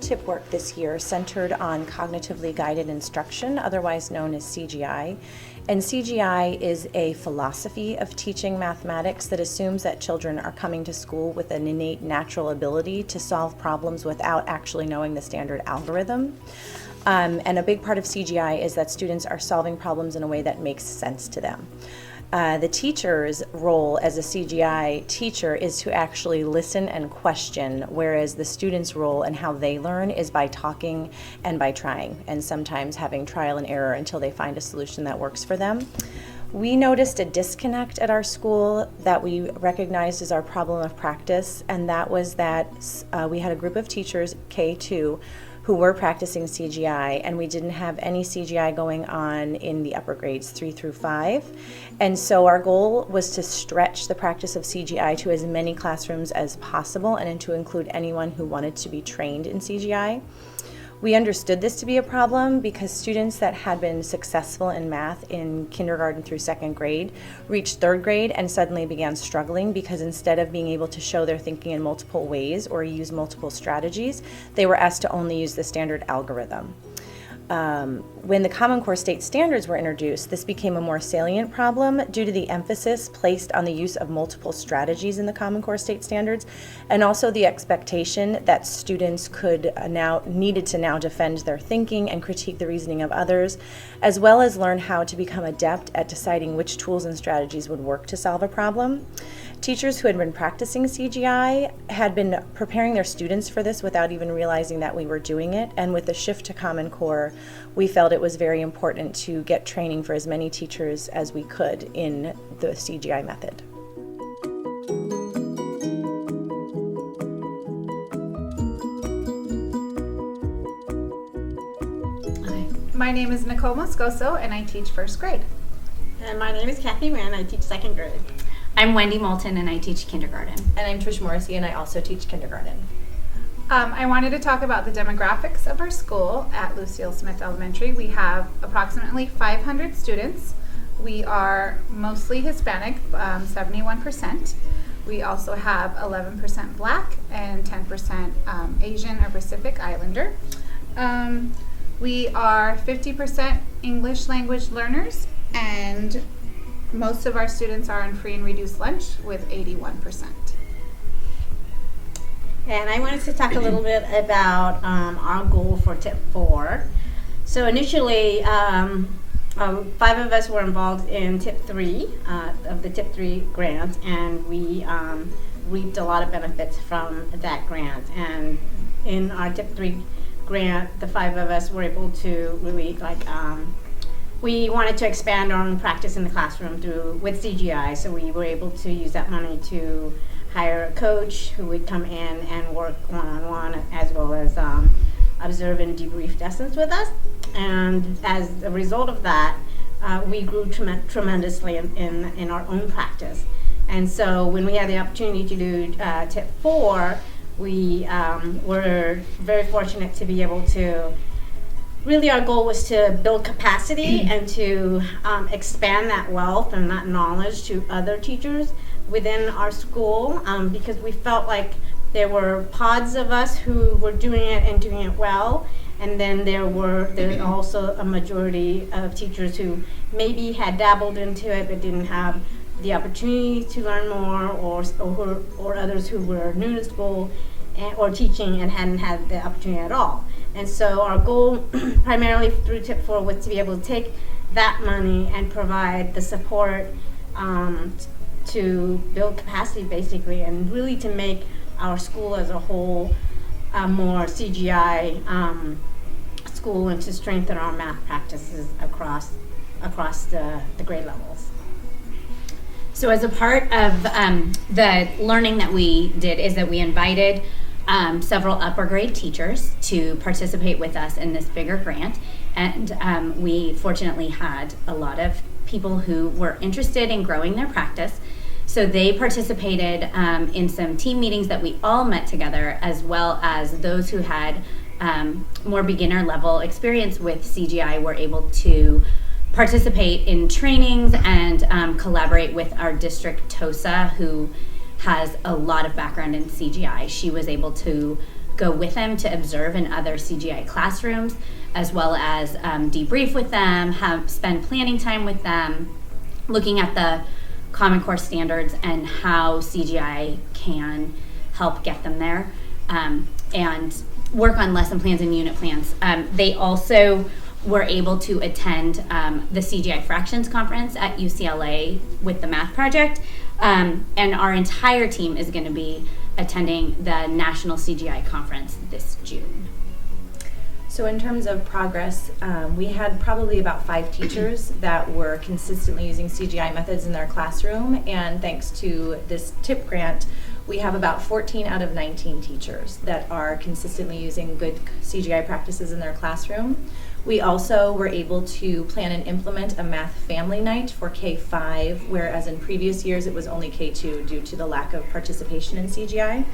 TIP work this year centered on cognitively guided instruction, otherwise known as CGI. And CGI is a philosophy of teaching mathematics that assumes that children are coming to school with an innate natural ability to solve problems without actually knowing the standard algorithm. And a big part of CGI is that students are solving problems in a way that makes sense to them. The teacher's role as a CGI teacher is to actually listen and question, whereas the student's role and how they learn is by talking and by trying, and sometimes having trial and error until they find a solution that works for them. We noticed a disconnect at our school that we recognized as our problem of practice, and that was that we had a group of teachers, K2, who were practicing CGI, and we didn't have any CGI going on in the upper grades 3 through 5. And so our goal was to stretch the practice of CGI to as many classrooms as possible and to include anyone who wanted to be trained in CGI. We understood this to be a problem because students that had been successful in math in kindergarten through 2nd grade reached 3rd grade and suddenly began struggling because instead of being able to show their thinking in multiple ways or use multiple strategies, they were asked to only use the standard algorithm. When the Common Core State Standards were introduced, this became a more salient problem due to the emphasis placed on the use of multiple strategies in the Common Core State Standards, and also the expectation that students needed to now defend their thinking and critique the reasoning of others, as well as learn how to become adept at deciding which tools and strategies would work to solve a problem. Teachers who had been practicing CGI had been preparing their students for this without even realizing that we were doing it, and with the shift to Common Core, we felt it was very important to get training for as many teachers as we could in the CGI method. My name is Nicole Moscoso, and I teach 1st grade. And my name is Kathy Mann. I teach 2nd grade. I'm Wendy Moulton, and I teach kindergarten. And I'm Trish Morrissey, and I also teach kindergarten. I wanted to talk about the demographics of our school at Lucille Smith Elementary. We have approximately 500 students. We are mostly Hispanic, 71%. We also have 11% Black and 10% Asian or Pacific Islander. We are 50% English language learners, and most of our students are on free and reduced lunch with 81%. And I wanted to talk a little bit about our goal for TIP 4. So initially, 5 of us were involved in TIP 3, of the TIP 3 grant, and we reaped a lot of benefits from that grant. And in our TIP 3 grant, the 5 of us were able to really we wanted to expand our own practice in the classroom with CGI, so we were able to use that money to hire a coach who would come in and work one-on-one, as well as observe and debrief lessons with us. And as a result of that, we grew tremendously in our own practice. And so when we had the opportunity to do TIP 4, we were very fortunate to be able to really, our goal was to build capacity and to expand that wealth and that knowledge to other teachers within our school, because we felt like there were pods of us who were doing it and doing it well, and then there's also a majority of teachers who maybe had dabbled into it but didn't have the opportunity to learn more, or others who were new to school or teaching and hadn't had the opportunity at all. And so our goal primarily through TIP 4 was to be able to take that money and provide the support to build capacity, basically, and really to make our school as a whole more CGI school, and to strengthen our math practices across the grade levels. So as a part of the learning that we did is that we invited several upper grade teachers to participate with us in this bigger grant, and we fortunately had a lot of people who were interested in growing their practice. So they participated in some team meetings that we all met together, as well as those who had more beginner level experience with CGI were able to participate in trainings and collaborate with our district TOSA, who has a lot of background in CGI. She was able to go with them to observe in other CGI classrooms, as well as debrief with them, spend planning time with them, looking at the Common Core standards and how CGI can help get them there, and work on lesson plans and unit plans. They also were able to attend the CGI Fractions Conference at UCLA with the math project, and our entire team is going to be attending the National CGI Conference this June. So in terms of progress, we had probably about 5 teachers that were consistently using CGI methods in their classroom, and thanks to this TIP grant, we have about 14 out of 19 teachers that are consistently using good CGI practices in their classroom. We also were able to plan and implement a math family night for K-5, whereas in previous years it was only K-2 due to the lack of participation in CGI.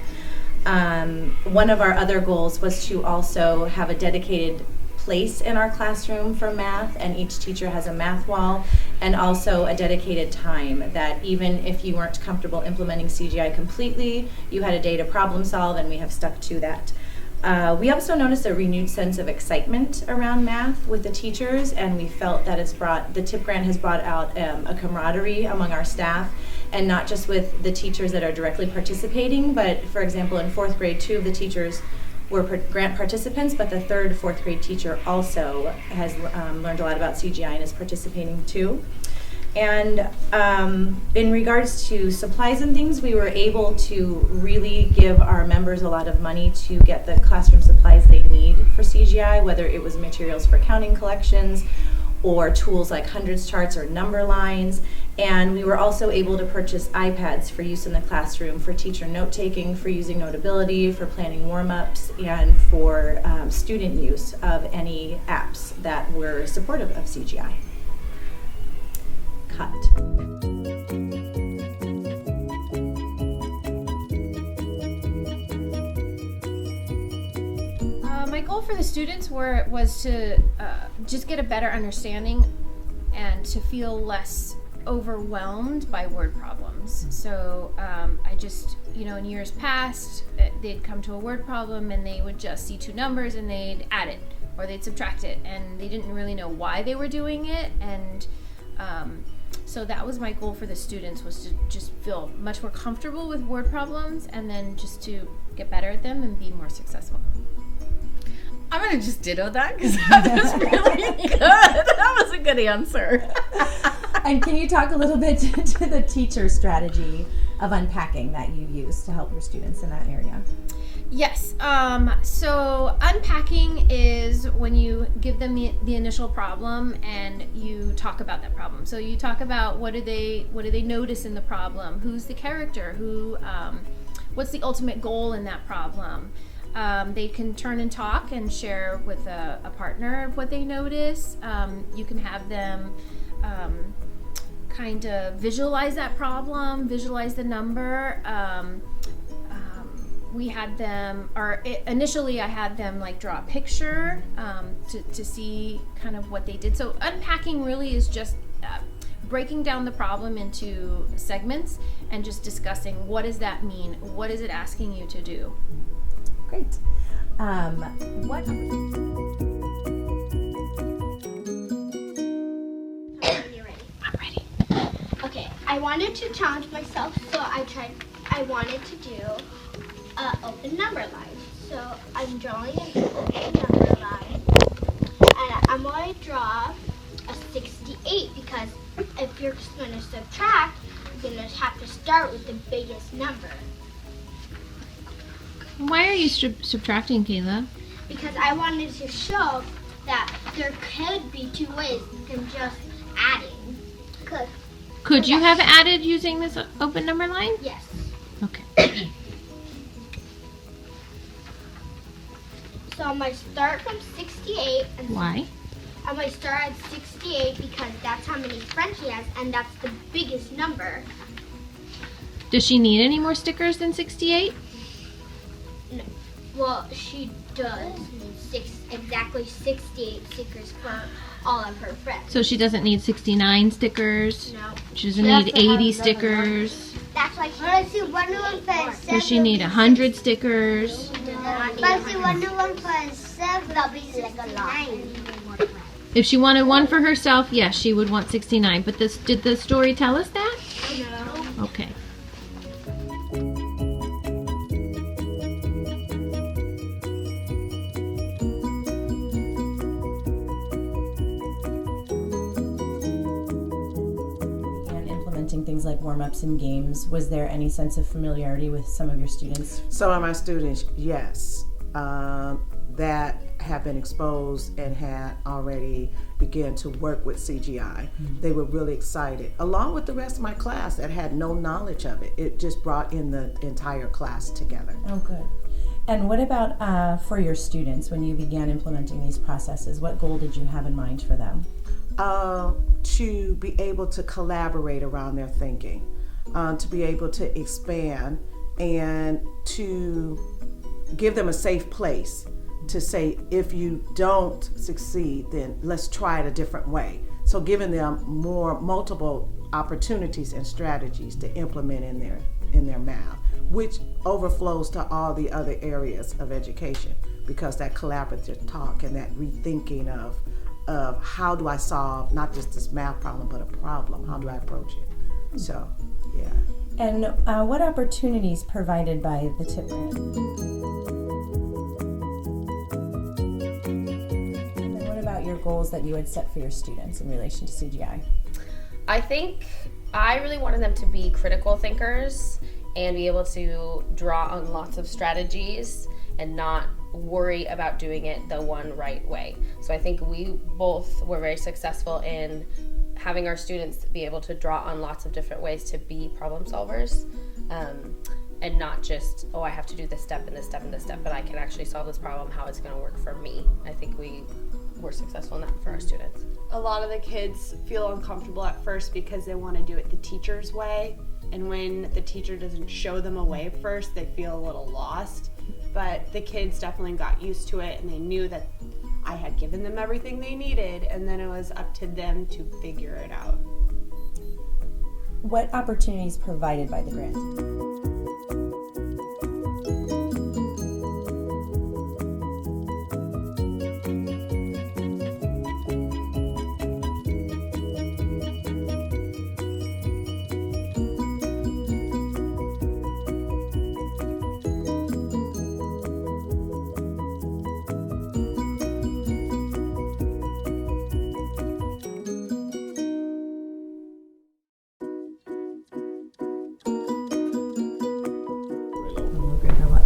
One of our other goals was to also have a dedicated place in our classroom for math, and each teacher has a math wall, and also a dedicated time that even if you weren't comfortable implementing CGI completely, you had a day to problem solve, and we have stuck to that. We also noticed a renewed sense of excitement around math with the teachers, and we felt that the TIP grant has brought out a camaraderie among our staff, and not just with the teachers that are directly participating, but for example, in 4th grade, 2 of the teachers were grant participants, but the 3rd, 4th grade teacher also has learned a lot about CGI and is participating too. And in regards to supplies and things, we were able to really give our members a lot of money to get the classroom supplies they need for CGI, whether it was materials for counting collections or tools like hundreds charts or number lines. And we were also able to purchase iPads for use in the classroom for teacher note-taking, for using Notability, for planning warm-ups, and for student use of any apps that were supportive of CGI. Cut. My goal for the students was to just get a better understanding and to feel less overwhelmed by word problems. So I just, in years past, they'd come to a word problem and they would just see 2 numbers and they'd add it or they'd subtract it, and they didn't really know why they were doing it. And so that was my goal for the students, was to just feel much more comfortable with word problems and then just to get better at them and be more successful. I'm going to just ditto that because that was really good. That was a good answer. And can you talk a little bit to the teacher strategy of unpacking that you use to help your students in that area? Yes. So unpacking is when you give them the initial problem and you talk about that problem. So you talk about what do they notice in the problem? Who's the character? What's the ultimate goal in that problem? They can turn and talk and share with a partner what they notice. You can have them kind of visualize that problem, visualize the number. We had them, initially I had them draw a picture to see kind of what they did. So unpacking really is just breaking down the problem into segments and just discussing what does that mean? What is it asking you to do? Great. I'm ready. Okay, I wanted to challenge myself, so I wanted to do open number line. So I'm drawing an open number line, and I'm going to draw a 68 because if you're going to subtract, you're going to have to start with the biggest number. Why are you subtracting, Kayla? Because I wanted to show that there could be 2 ways than just adding. Could you have added using this open number line? Yes. Okay. So I'm going to start from 68. And Why? I'm going to start at 68 because that's how many friends she has, and that's the biggest number. Does she need any more stickers than 68? No. Well, she does need exactly 68 stickers for all of her friends. So she doesn't need 69 stickers? No. She doesn't need 80 stickers? That's why she Does she need 100 stickers? No. But if you want to one for herself, that'll be 69. If she wanted one for herself, yes, she would want 69. But did the story tell us that? No. Okay. And implementing things like warm-ups and games, was there any sense of familiarity with some of your students? Some of my students, yes, that have been exposed and had already began to work with CGI. They were really excited, along with the rest of my class that had no knowledge of it. It just brought in the entire class together. Oh, good. And what about for your students when you began implementing these processes? What goal did you have in mind for them? To be able to collaborate around their thinking, to be able to expand, and to give them a safe place to say, if you don't succeed, then let's try it a different way. So giving them multiple opportunities and strategies to implement in their math, which overflows to all the other areas of education, because that collaborative talk and that rethinking of how do I solve not just this math problem, but a problem, how do I approach it? So, yeah. And what opportunities provided by the TIP grant? And what about your goals that you had set for your students in relation to CGI? I think I really wanted them to be critical thinkers and be able to draw on lots of strategies and not worry about doing it the one right way. So I think we both were very successful in having our students be able to draw on lots of different ways to be problem solvers, and not just, oh, I have to do this step and this step and this step, but I can actually solve this problem, how it's going to work for me. I think we were successful in that for our students. A lot of the kids feel uncomfortable at first because they want to do it the teacher's way, and when the teacher doesn't show them a way first, they feel a little lost. But the kids definitely got used to it, and they knew that I had given them everything they needed, and then it was up to them to figure it out. What opportunities provided by the grant?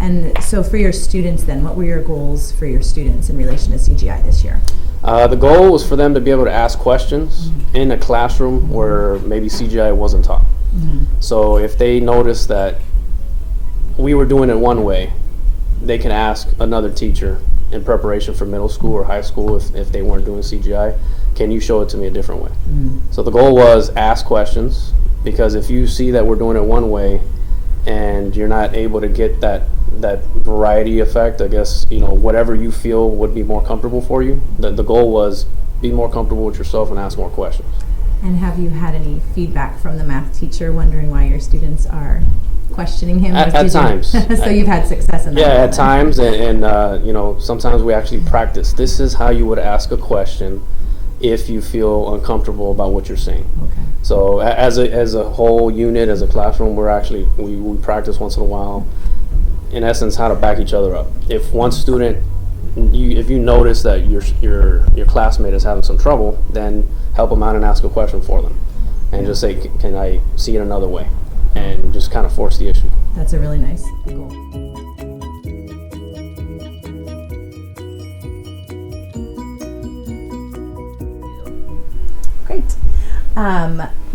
And so for your students then, what were your goals for your students in relation to CGI this year? The goal was for them to be able to ask questions in a classroom where maybe CGI wasn't taught. So if they noticed that we were doing it one way, they can ask another teacher in preparation for middle school or high school if they weren't doing CGI, can you show it to me a different way? So the goal was ask questions, because if you see that we're doing it one way and you're not able to get that variety effect, I guess, whatever you feel would be more comfortable for you. The goal was be more comfortable with yourself and ask more questions. And have you had any feedback from the math teacher wondering why your students are questioning him? At times. So you've had success in that? Yeah, at times, and sometimes we actually practice. This is how you would ask a question if you feel uncomfortable about what you're saying. Okay. So as a whole unit, as a classroom, we practice once in a while. In essence, how to back each other up. If one student, if you notice that your classmate is having some trouble, then help them out and ask a question for them, and just say, can I see it another way, and just kind of force the issue. That's a really nice goal. Great.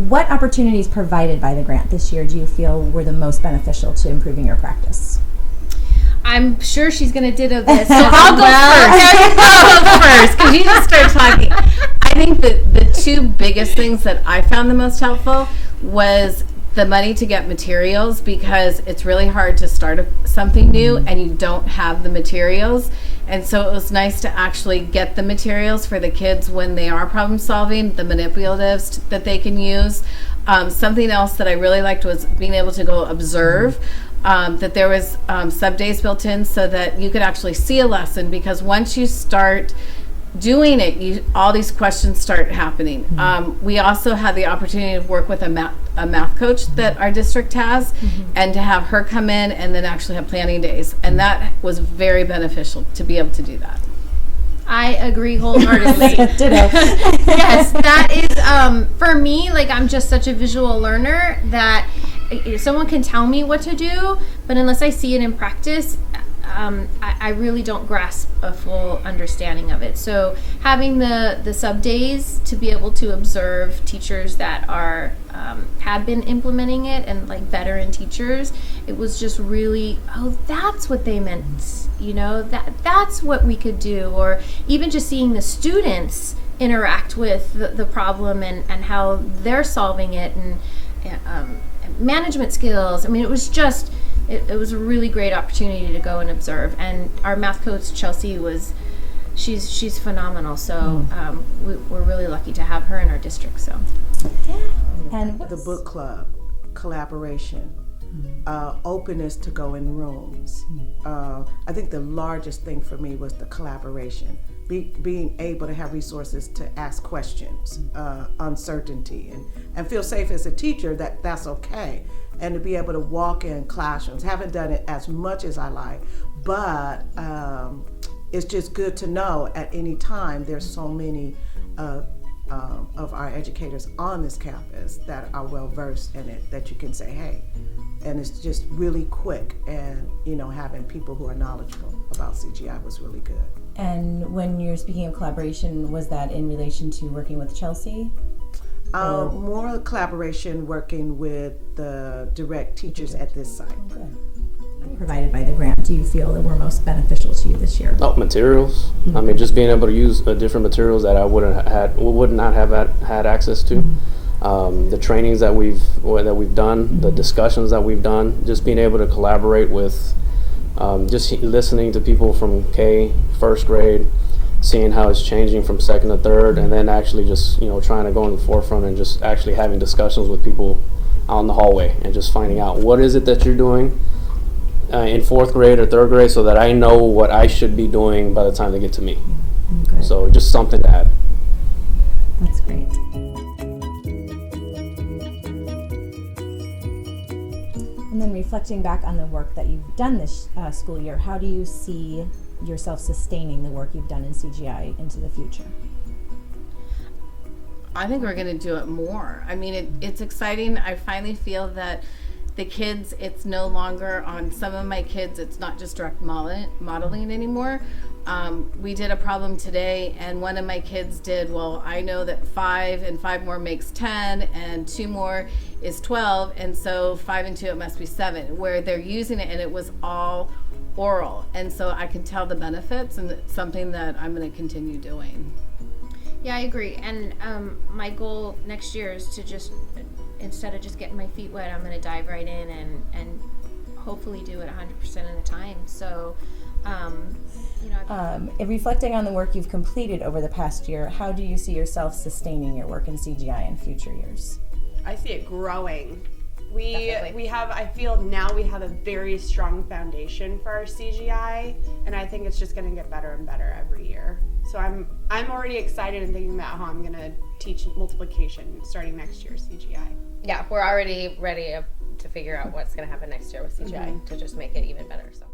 What opportunities provided by the grant this year do you feel were the most beneficial to improving your practice? I'm sure she's going to ditto this. So I'll go first because you just started talking. I think the two biggest things that I found the most helpful was the money to get materials, because it's really hard to start something new and you don't have the materials. And so it was nice to actually get the materials for the kids when they are problem solving, the manipulatives that they can use. Something else that I really liked was being able to go observe that there was sub days built in so that you could actually see a lesson, because once you start doing it, all these questions start happening. We also had the opportunity to work with a math coach that our district has, and to have her come in and then actually have planning days, and that was very beneficial to be able to do that. I agree wholeheartedly. Ditto. Yes, that is for me. Like, I'm just such a visual learner that someone can tell me what to do, but unless I see it in practice, I really don't grasp a full understanding of it. So having the sub days to be able to observe teachers that are have been implementing it, and like veteran teachers, it was just really, oh, that's what they meant. You know, that's what we could do. Or even just seeing the students interact with the problem and how they're solving it, and management skills. I mean, it was just, it was a really great opportunity to go and observe. And our math coach, Chelsea, she's phenomenal. So we're really lucky to have her in our district. So, And the book club, collaboration, openness to go in rooms. I think the largest thing for me was the collaboration, being able to have resources to ask questions, uncertainty, and feel safe as a teacher that's okay. And to be able to walk in classrooms. Haven't done it as much as I like, but it's just good to know at any time there's so many of our educators on this campus that are well versed in it, that you can say, hey, and it's just really quick, and having people who are knowledgeable about CGI was really good. And when you're speaking of collaboration, was that in relation to working with Chelsea? More collaboration working with the direct teachers at this site. Good. Provided by the grant, do you feel that were most beneficial to you this year? Materials. I mean, just being able to use different materials that I would not have had access to. The trainings that we've done, the discussions that we've done, just being able to collaborate with, just listening to people from first grade, seeing how it's changing from second to third, and then actually just trying to go in the forefront and just actually having discussions with people out in the hallway, and just finding out what is it that you're doing in fourth grade or third grade, so that I know what I should be doing by the time they get to me. Okay. So just something to add. That's great. And then reflecting back on the work that you've done this school year, how do you see yourself sustaining the work you've done in CGI into the future? I think we're going to do it more. I mean, it's exciting. I finally feel that the kids, it's no longer on some of my kids, it's not just direct modeling anymore. We did a problem today, and one of my kids did, well, I know that 5 and 5 more makes 10, and 2 more is 12, and so 5 and 2, it must be 7, where they're using it, and it was all oral. And so I can tell the benefits, and it's something that I'm going to continue doing. Yeah, I agree. And my goal next year is to just, instead of just getting my feet wet, I'm going to dive right in and hopefully do it 100% of the time. So, reflecting on the work you've completed over the past year, how do you see yourself sustaining your work in CGI in future years? I see it growing. We have, I feel now we have a very strong foundation for our CGI, and I think it's just going to get better and better every year. So I'm already excited and thinking about how I'm going to teach multiplication starting next year CGI. Yeah, we're already ready to figure out what's going to happen next year with CGI to just make it even better. So.